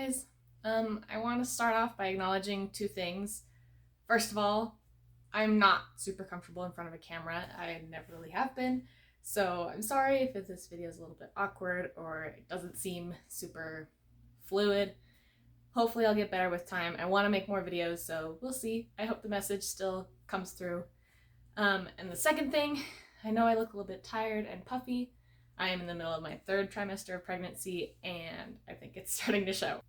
guys. I want to start off by acknowledging two things. First of all, I'm not super comfortable in front of a camera. I never really have been. So I'm sorry if this video is a little bit awkward or it doesn't seem super fluid. Hopefully I'll get better with time. I want to make more videos, so we'll see. I hope the message still comes through. And the second thing, I know I look a little bit tired and puffy. I am in the middle of my third trimester of pregnancy, and I think it's starting to show.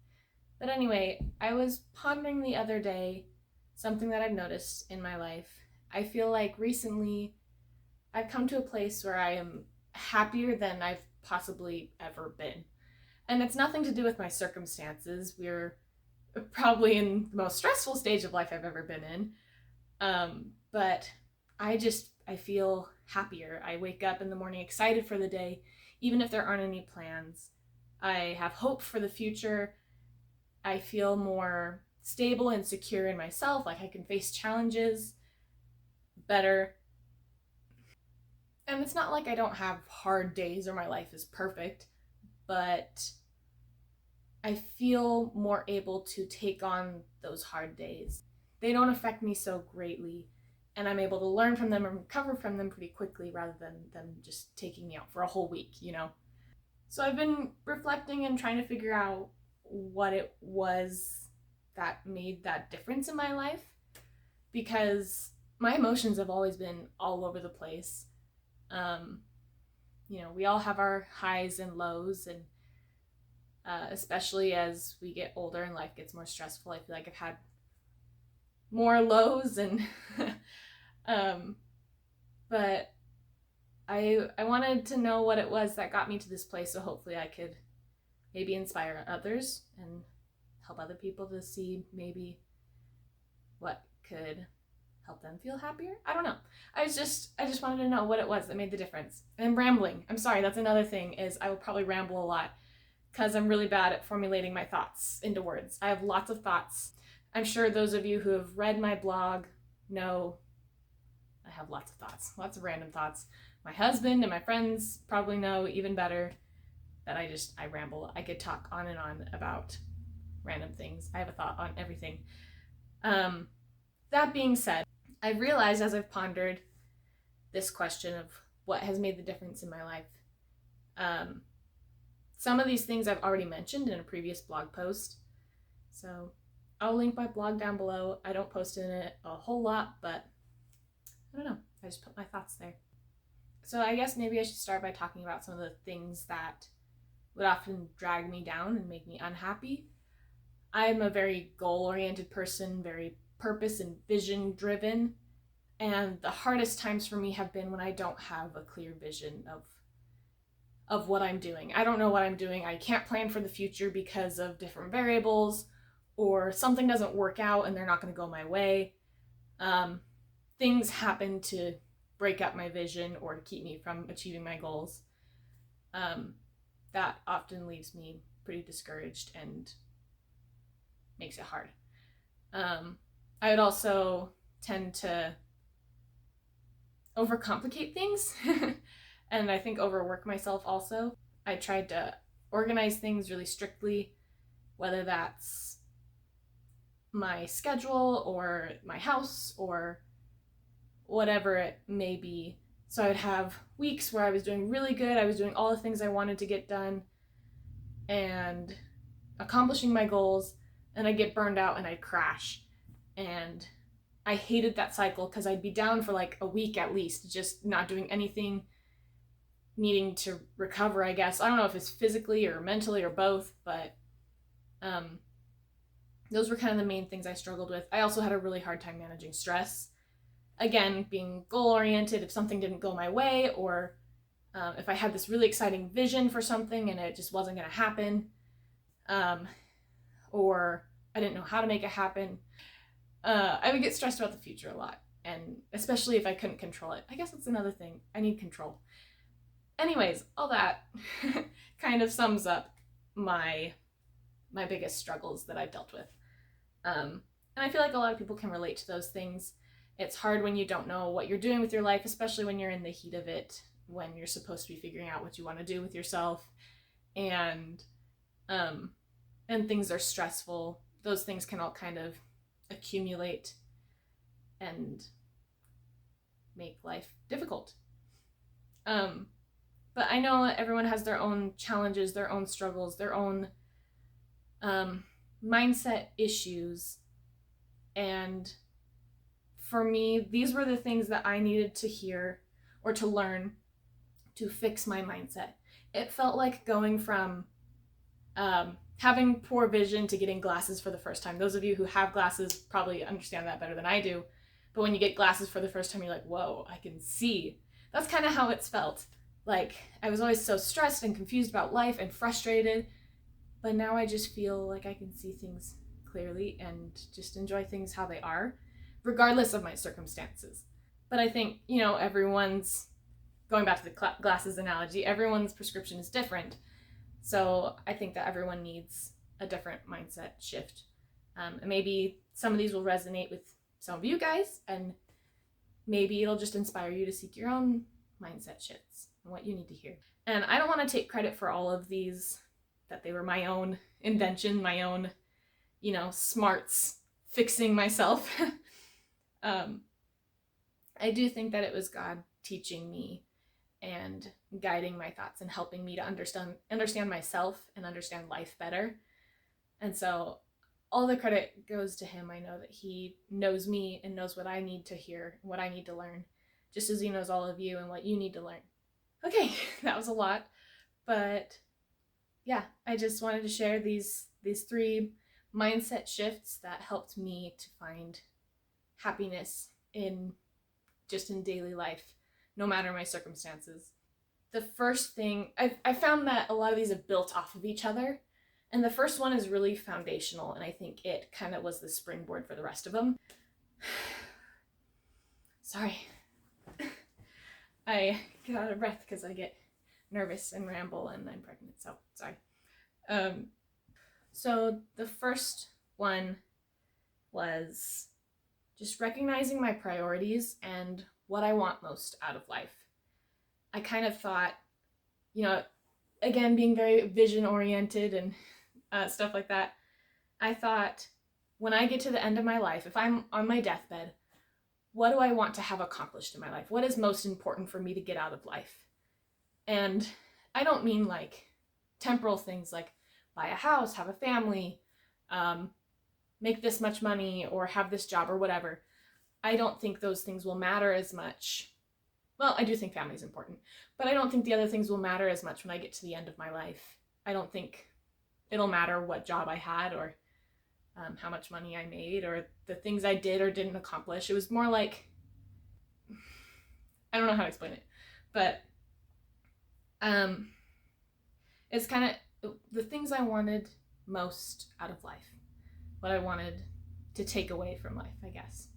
But anyway, I was pondering the other day something that I've noticed in my life. I feel like recently I've come to a place where I am happier than I've possibly ever been. And it's nothing to do with my circumstances. We're probably in the most stressful stage of life I've ever been in. But I feel happier. I wake up in the morning excited for the day, even if there aren't any plans. I have hope for the future. I feel more stable and secure in myself, like I can face challenges better. And it's not like I don't have hard days or my life is perfect, but I feel more able to take on those hard days. They don't affect me so greatly, and I'm able to learn from them and recover from them pretty quickly rather than them just taking me out for a whole week, you know? So I've been reflecting and trying to figure out what it was that made that difference in my life, because my emotions have always been all over the place. We all have our highs and lows, and especially as we get older and life gets more stressful, I feel like I've had more lows and but I wanted to know what it was that got me to this place, so hopefully I could maybe inspire others and help other people to see maybe what could help them feel happier. I don't know. I just wanted to know what it was that made the difference. And I'm rambling. I'm sorry, that's another thing, is I will probably ramble a lot because I'm really bad at formulating my thoughts into words. I have lots of thoughts. I'm sure those of you who have read my blog know I have lots of thoughts, lots of random thoughts. My husband and my friends probably know even better that I ramble. I could talk on and on about random things. I have a thought on everything. That being said, I've realized as I've pondered this question of what has made the difference in my life, some of these things I've already mentioned in a previous blog post. So I'll link my blog down below. I don't post in it a whole lot, but I don't know. I just put my thoughts there. So I guess maybe I should start by talking about some of the things that would often drag me down and make me unhappy. I'm a very goal-oriented person, very purpose and vision-driven, and the hardest times for me have been when I don't have a clear vision of what I'm doing. I don't know what I'm doing. I can't plan for the future because of different variables, or something doesn't work out and they're not going to go my way. Things happen to break up my vision or to keep me from achieving my goals. That often leaves me pretty discouraged and makes it hard. I would also tend to overcomplicate things and I think overwork myself also. I tried to organize things really strictly, whether that's my schedule or my house or whatever it may be. So I would have weeks where I was doing really good, I was doing all the things I wanted to get done and accomplishing my goals, and I'd get burned out and I'd crash. And I hated that cycle because I'd be down for like a week at least, just not doing anything, needing to recover, I guess. I don't know if it's physically or mentally or both, but those were kind of the main things I struggled with. I also had a really hard time managing stress. Again, being goal-oriented, if something didn't go my way, or if I had this really exciting vision for something and it just wasn't going to happen, or I didn't know how to make it happen, I would get stressed about the future a lot, and especially if I couldn't control it. I guess that's another thing. I need control. Anyways, all that kind of sums up my biggest struggles that I've dealt with. And I feel like a lot of people can relate to those things. It's hard when you don't know what you're doing with your life, especially when you're in the heat of it, when you're supposed to be figuring out what you want to do with yourself. And and things are stressful, those things can all kind of accumulate and make life difficult. But I know everyone has their own challenges, their own struggles, their own mindset issues. And for me, these were the things that I needed to hear or to learn to fix my mindset. It felt like going from having poor vision to getting glasses for the first time. Those of you who have glasses probably understand that better than I do. But when you get glasses for the first time, you're like, whoa, I can see. That's kind of how it's felt. Like, I was always so stressed and confused about life and frustrated, but now I just feel like I can see things clearly and just enjoy things how they are, regardless of my circumstances. But I think, everyone's, going back to the glasses analogy, everyone's prescription is different. So I think that everyone needs a different mindset shift. And maybe some of these will resonate with some of you guys, and maybe it'll just inspire you to seek your own mindset shifts and what you need to hear. And I don't want to take credit for all of these, that they were my own invention, my own, smarts fixing myself. I do think that it was God teaching me and guiding my thoughts and helping me to understand myself and understand life better. And so all the credit goes to him. I know that he knows me and knows what I need to hear, what I need to learn, just as he knows all of you and what you need to learn. Okay, that was a lot, but yeah, I just wanted to share these 3 mindset shifts that helped me to find happiness in daily life, no matter my circumstances. The first thing, I found that a lot of these have built off of each other, and the first one is really foundational, and I think it kind of was the springboard for the rest of them. Sorry. I get out of breath because I get nervous and ramble, and I'm pregnant, so sorry. So the first one was just recognizing my priorities and what I want most out of life. I kind of thought, again, being very vision oriented and stuff like that, I thought, when I get to the end of my life, if I'm on my deathbed, what do I want to have accomplished in my life? What is most important for me to get out of life? And I don't mean like temporal things like buy a house, have a family, make this much money, or have this job or whatever. I don't think those things will matter as much. Well, I do think family is important, but I don't think the other things will matter as much when I get to the end of my life. I don't think it'll matter what job I had or how much money I made or the things I did or didn't accomplish. It was more like, I don't know how to explain it, but it's kind of the things I wanted most out of life, what I wanted to take away from life, I guess.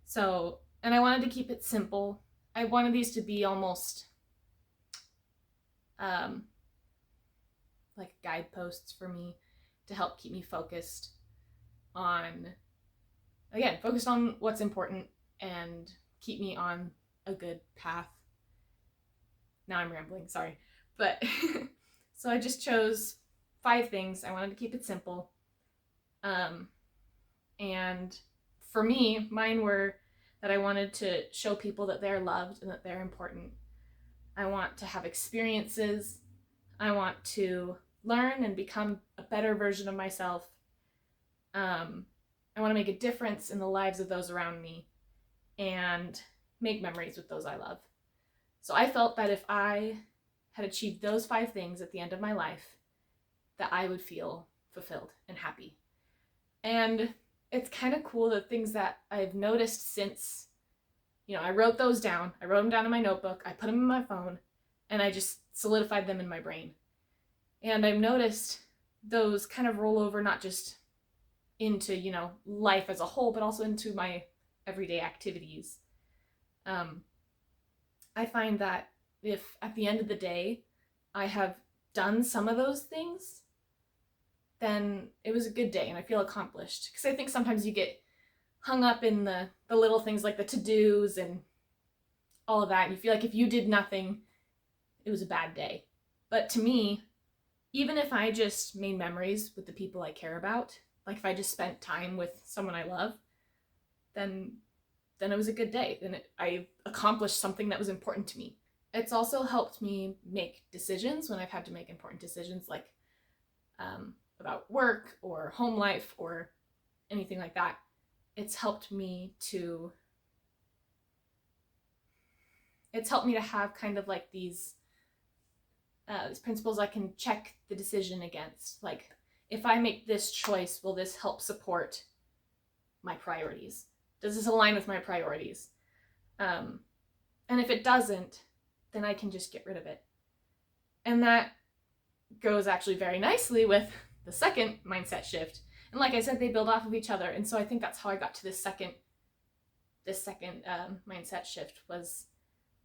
So, and I wanted to keep it simple. I wanted these to be almost like guideposts for me to help keep me focused on what's important and keep me on a good path. Now I'm rambling, sorry. But so I just chose 5 things. I wanted to keep it simple. And for me, mine were that I wanted to show people that they're loved and that they're important. I want to have experiences. I want to learn and become a better version of myself. I want to make a difference in the lives of those around me and make memories with those I love. So I felt that if I had achieved those 5 things at the end of my life, that I would feel fulfilled and happy. And it's kind of cool, the things that I've noticed since, I wrote those down. I wrote them down in my notebook. I put them in my phone, and I just solidified them in my brain. And I've noticed those kind of roll over not just into, life as a whole, but also into my everyday activities. I find that if at the end of the day I have done some of those things, then it was a good day and I feel accomplished. Because I think sometimes you get hung up in the little things like the to-dos and all of that. And you feel like if you did nothing, it was a bad day. But to me, even if I just made memories with the people I care about, like if I just spent time with someone I love, then it was a good day. I accomplished something that was important to me. It's also helped me make decisions when I've had to make important decisions, like about work or home life or anything like that. It's helped me to have kind of like these principles I can check the decision against. Like, if I make this choice, will this help support my priorities? Does this align with my priorities? And if it doesn't, then I can just get rid of it. And that goes actually very nicely with the second mindset shift. And like I said, they build off of each other. And so I think that's how I got to this second mindset shift, was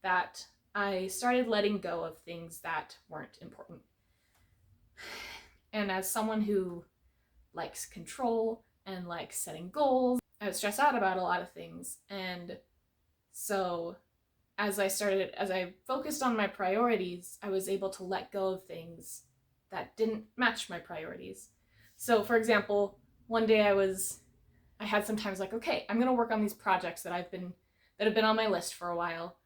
that I started letting go of things that weren't important. And as someone who likes control and likes setting goals, I was stressed out about a lot of things. And so as I focused on my priorities, I was able to let go of things that didn't match my priorities. So for example, one day I had some times like, okay, I'm gonna work on these projects that have been on my list for a while.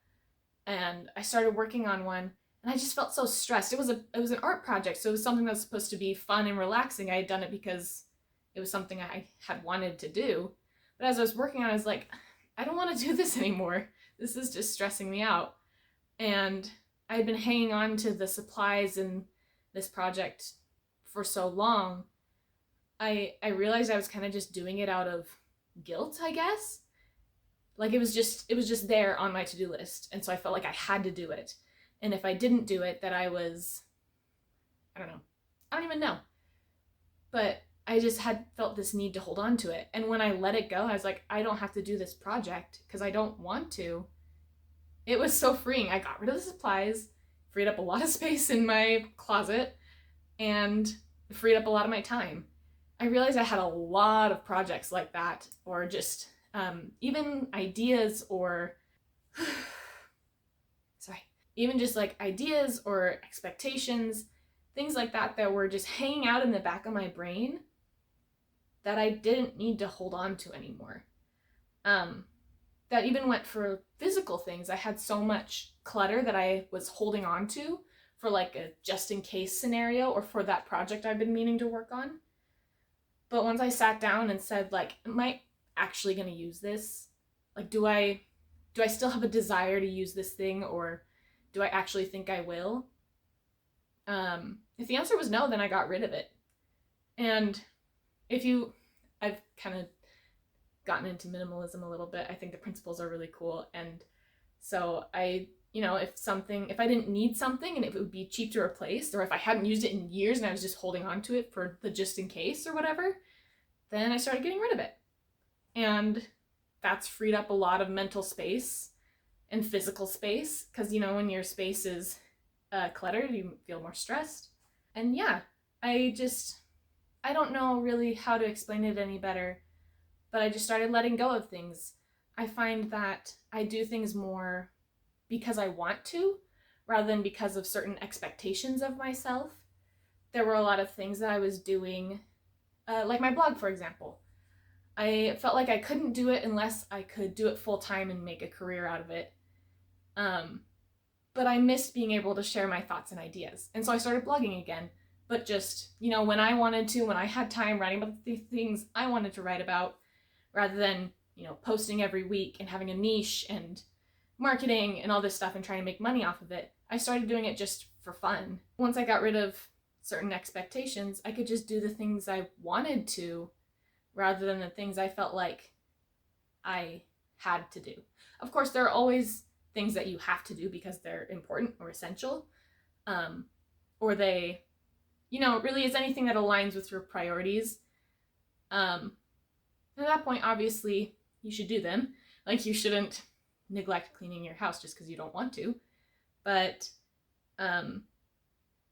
And I started working on one, and I just felt so stressed. It was an art project, so it was something that was supposed to be fun and relaxing. I had done it because it was something I had wanted to do. But as I was working on it, I was like, I don't want to do this anymore. This is just stressing me out. And I had been hanging on to the supplies in this project for so long. I realized I was kind of just doing it out of guilt, I guess. Like it was just there on my to-do list. And so I felt like I had to do it. And if I didn't do it, that I don't even know. But I just had felt this need to hold on to it. And when I let it go, I was like, I don't have to do this project because I don't want to. It was so freeing. I got rid of the supplies, freed up a lot of space in my closet, and freed up a lot of my time. I realized I had a lot of projects like that, or just even ideas or even just like ideas or expectations, things like that were just hanging out in the back of my brain that I didn't need to hold on to anymore. That even went for physical things. I had so much clutter that I was holding on to for like a just in case scenario, or for that project I've been meaning to work on. But once I sat down and said, like, am I actually going to use this? Like, do I still have a desire to use this thing, or do I actually think I will? If the answer was no, then I got rid of it. And I've kind of gotten into minimalism a little bit. I think the principles are really cool. And so if I didn't need something and if it would be cheap to replace, or if I hadn't used it in years and I was just holding on to it for the just in case or whatever, then I started getting rid of it. And that's freed up a lot of mental space and physical space, because when your space is cluttered, you feel more stressed. And yeah, I don't know really how to explain it any better, but I just started letting go of things. I find that I do things more because I want to, rather than because of certain expectations of myself. There were a lot of things that I was doing, like my blog, for example. I felt like I couldn't do it unless I could do it full time and make a career out of it. But I missed being able to share my thoughts and ideas. And so I started blogging again, but just, when I wanted to, when I had time, writing about the things I wanted to write about, rather than, posting every week and having a niche and marketing and all this stuff and trying to make money off of it. I started doing it just for fun. Once I got rid of certain expectations, I could just do the things I wanted to, rather than the things I felt like I had to do. Of course, there are always things that you have to do because they're important or essential, or they, it really is anything that aligns with your priorities. At that point, obviously, you should do them. Like, you shouldn't neglect cleaning your house just because you don't want to. But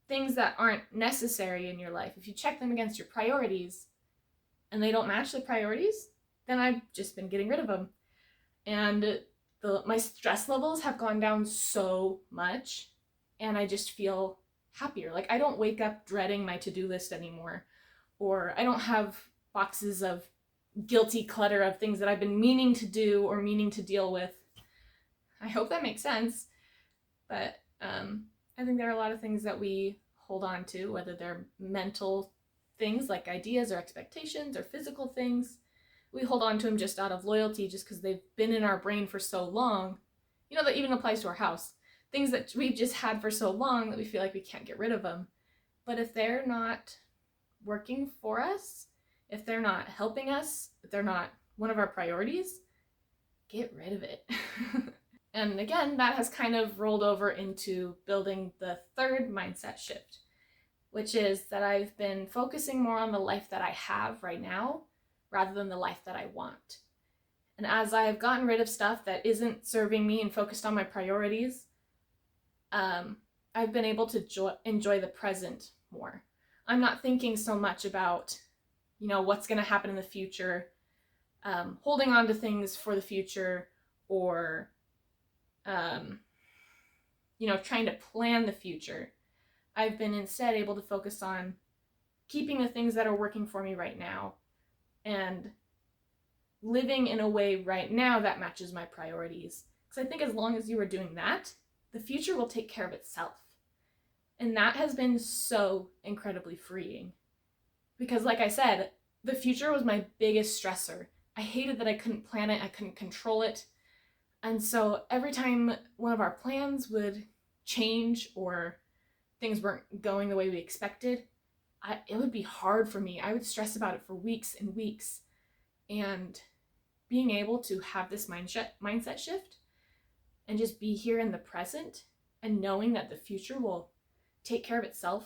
things that aren't necessary in your life, if you check them against your priorities and they don't match the priorities, then I've just been getting rid of them. And my stress levels have gone down so much, and I just feel happier. Like, I don't wake up dreading my to-do list anymore, or I don't have boxes of guilty clutter of things that I've been meaning to do or meaning to deal with. I hope that makes sense. But I think there are a lot of things that we hold on to, whether they're mental things like ideas or expectations or physical things. We hold on to them just out of loyalty, just because they've been in our brain for so long. You know, that even applies to our house. Things that we've just had for so long that we feel like we can't get rid of them. But if they're not working for us, if they're not helping us, if they're not one of our priorities, get rid of it. And again, that has kind of rolled over into building the third mindset shift, which is that I've been focusing more on the life that I have right now rather than the life that I want. And as I've gotten rid of stuff that isn't serving me and focused on my priorities, I've been able to enjoy the present more. I'm not thinking so much about, what's going to happen in the future, holding on to things for the future, or, trying to plan the future. I've been instead able to focus on keeping the things that are working for me right now and living in a way right now that matches my priorities. Because I think as long as you are doing that, the future will take care of itself. And that has been so incredibly freeing. Because like I said, the future was my biggest stressor. I hated that I couldn't plan it, I couldn't control it. And so every time one of our plans would change or things weren't going the way we expected, it would be hard for me. I would stress about it for weeks and weeks. And being able to have this mindset shift and just be here in the present and knowing that the future will take care of itself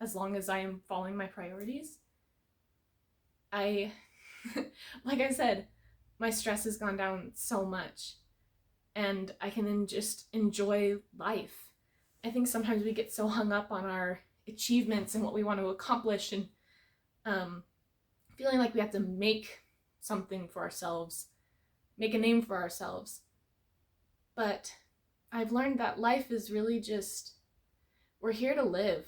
as long as I am following my priorities, like I said, my stress has gone down so much and I can then just enjoy life. I think sometimes we get so hung up on our achievements and what we want to accomplish and feeling like we have to make something for ourselves, make a name for ourselves. But I've learned that life is really just, we're here to live.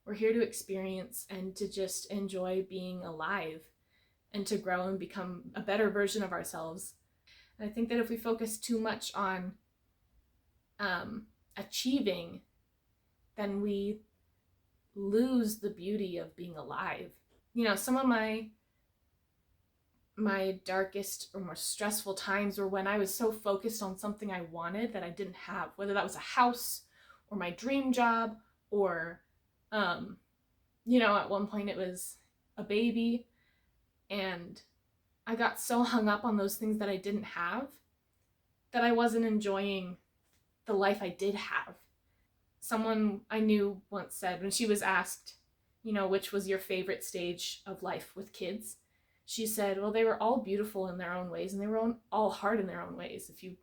We're here to experience and to just enjoy being alive and to grow and become a better version of ourselves. And I think that if we focus too much on achieving, then we lose the beauty of being alive. Some of my darkest or more stressful times were when I was so focused on something I wanted that I didn't have, whether that was a house or my dream job or, at one point it was a baby, and I got so hung up on those things that I didn't have that I wasn't enjoying the life I did have. Someone I knew once said, when she was asked, which was your favorite stage of life with kids, she said, well, they were all beautiful in their own ways and they were all hard in their own ways. If you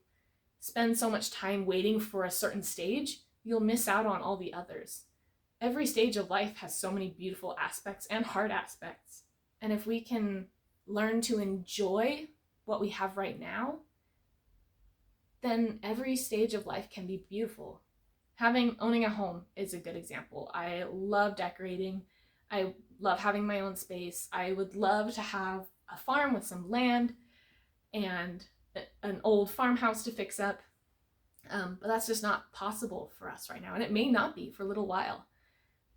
spend so much time waiting for a certain stage, you'll miss out on all the others. Every stage of life has so many beautiful aspects and hard aspects. And if we can learn to enjoy what we have right now, then every stage of life can be beautiful. Owning a home is a good example. I love decorating. I love having my own space. I would love to have a farm with some land and an old farmhouse to fix up. But that's just not possible for us right now. And it may not be for a little while.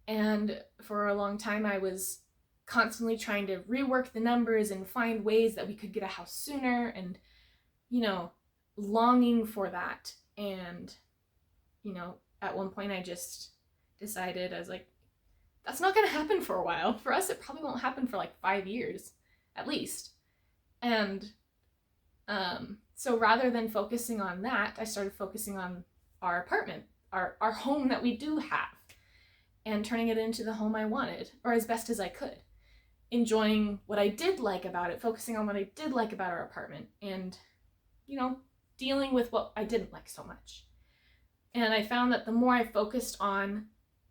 And for a long time, I was constantly trying to rework the numbers and find ways that we could get a house sooner and, longing for that. And, at one point I just decided, I was like, that's not going to happen for a while. For us, it probably won't happen for like 5 years, at least. And so rather than focusing on that, I started focusing on our apartment, our home that we do have, and turning it into the home I wanted, or as best as I could. Enjoying what I did like about it, focusing on what I did like about our apartment, and, dealing with what I didn't like so much. And I found that the more I focused on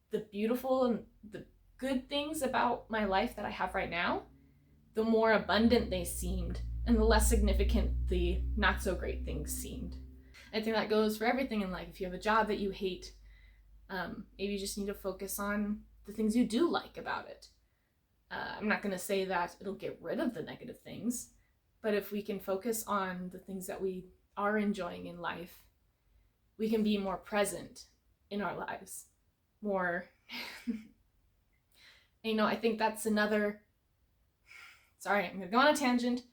the beautiful and the good things about my life that I have right now, the more abundant they seemed, and the less significant the not so great things seemed. I think that goes for everything in life. If you have a job that you hate, Maybe you just need to focus on the things you do like about it. I'm not going to say that it'll get rid of the negative things, but if we can focus on the things that we are enjoying in life, we can be more present in our lives. More, I think that's another, sorry, I'm going to go on a tangent,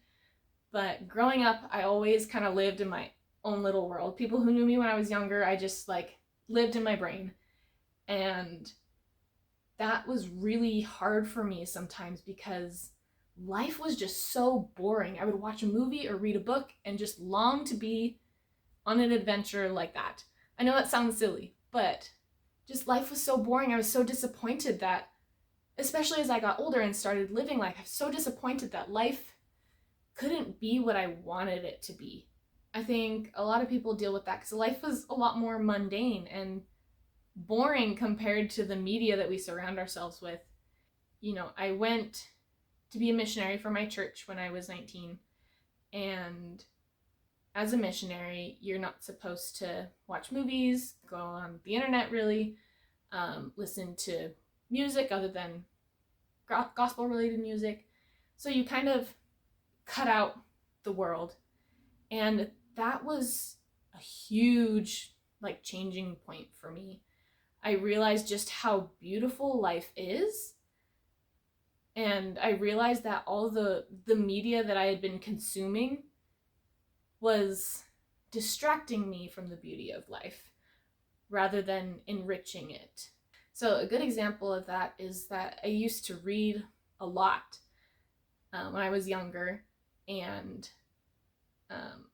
but growing up, I always kind of lived in my own little world. People who knew me when I was younger, I just lived in my brain. And that was really hard for me sometimes because life was just so boring. I would watch a movie or read a book and just long to be on an adventure like that. I know that sounds silly, but just life was so boring. I was so disappointed that, especially as I got older and started living life, I was so disappointed that life couldn't be what I wanted it to be. I think a lot of people deal with that because life was a lot more mundane and boring compared to the media that we surround ourselves with. I went to be a missionary for my church when I was 19, and as a missionary, you're not supposed to watch movies, go on the internet really, listen to music other than gospel related music. So you kind of cut out the world, and that was a huge changing point for me. I realized just how beautiful life is, and I realized that all the media that I had been consuming was distracting me from the beauty of life rather than enriching it. So a good example of that is that I used to read a lot when I was younger, and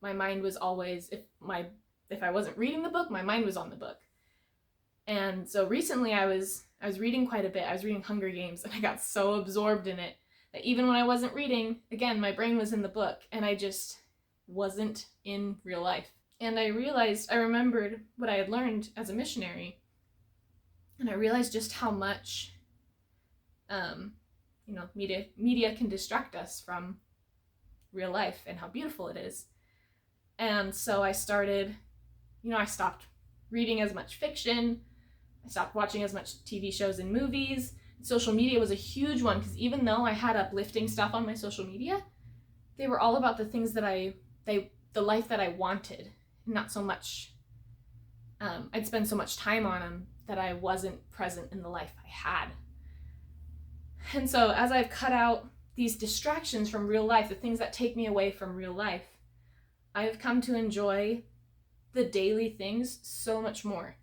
my mind was always, if I wasn't reading the book, my mind was on the book. And so recently I was reading quite a bit. I was reading Hunger Games, and I got so absorbed in it that even when I wasn't reading, again, my brain was in the book, and I just wasn't in real life. And I remembered what I had learned as a missionary, and I realized just how much media can distract us from real life and how beautiful it is. And so I started, I stopped reading as much fiction. I stopped watching as much TV shows and movies. Social media was a huge one because even though I had uplifting stuff on my social media, they were all about the things that the life that I wanted, not so much, I'd spend so much time on them that I wasn't present in the life I had. And so as I've cut out these distractions from real life, the things that take me away from real life, I've come to enjoy the daily things so much more.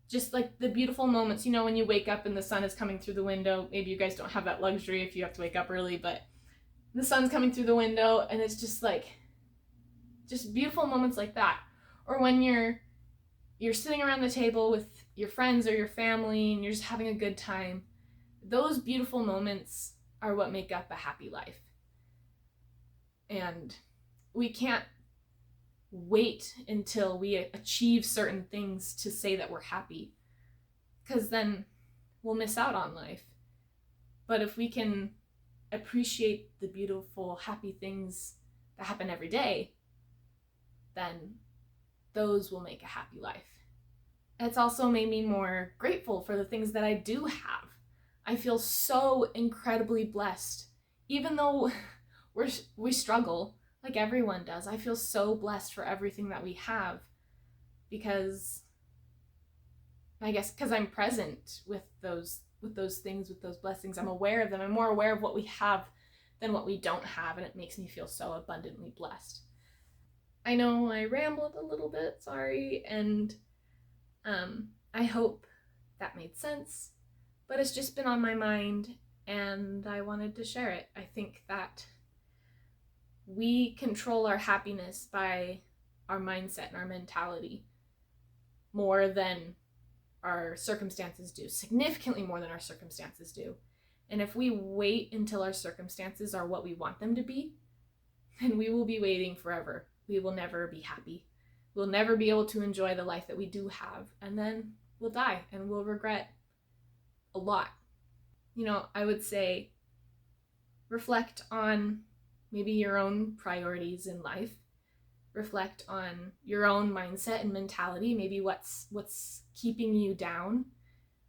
Just the beautiful moments, when you wake up and the sun is coming through the window. Maybe you guys don't have that luxury if you have to wake up early, but the sun's coming through the window and it's just just beautiful moments like that. Or when you're sitting around the table with your friends or your family and you're just having a good time. Those beautiful moments are what make up a happy life. And we can't wait until we achieve certain things to say that we're happy, because then we'll miss out on life. But if we can appreciate the beautiful, happy things that happen every day, then those will make a happy life. It's also made me more grateful for the things that I do have. I feel so incredibly blessed. Even though we struggle, like everyone does, I feel so blessed for everything that we have, because I'm present with those things, with those blessings. I'm aware of them. I'm more aware of what we have than what we don't have, and it makes me feel so abundantly blessed. I know I rambled a little bit, sorry, and I hope that made sense, but it's just been on my mind and I wanted to share it. I think that we control our happiness by our mindset and our mentality more than our circumstances do, significantly more than our circumstances do. And if we wait until our circumstances are what we want them to be, then we will be waiting forever. We will never be happy. We'll never be able to enjoy the life that we do have, and then we'll die and we'll regret a lot. I would say reflect on maybe your own priorities in life. reflect on your own mindset and mentality, maybe what's keeping you down,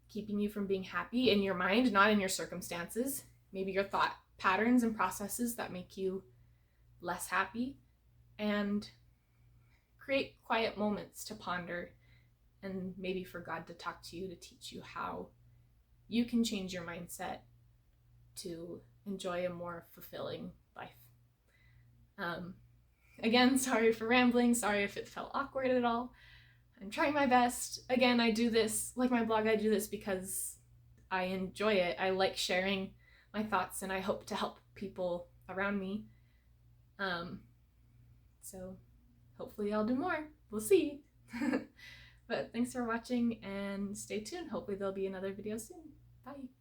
keeping you from being happy in your mind, not in your circumstances, maybe your thought patterns and processes that make you less happy, and create quiet moments to ponder and maybe for God to talk to you, to teach you how you can change your mindset to enjoy a more fulfilling life. Again, sorry for rambling, sorry if it felt awkward at all. I'm trying my best. Again, I do this, like my blog, I do this because I enjoy it. I like sharing my thoughts and I hope to help people around me. So hopefully I'll do more. We'll see. But thanks for watching and stay tuned. Hopefully there'll be another video soon. Bye.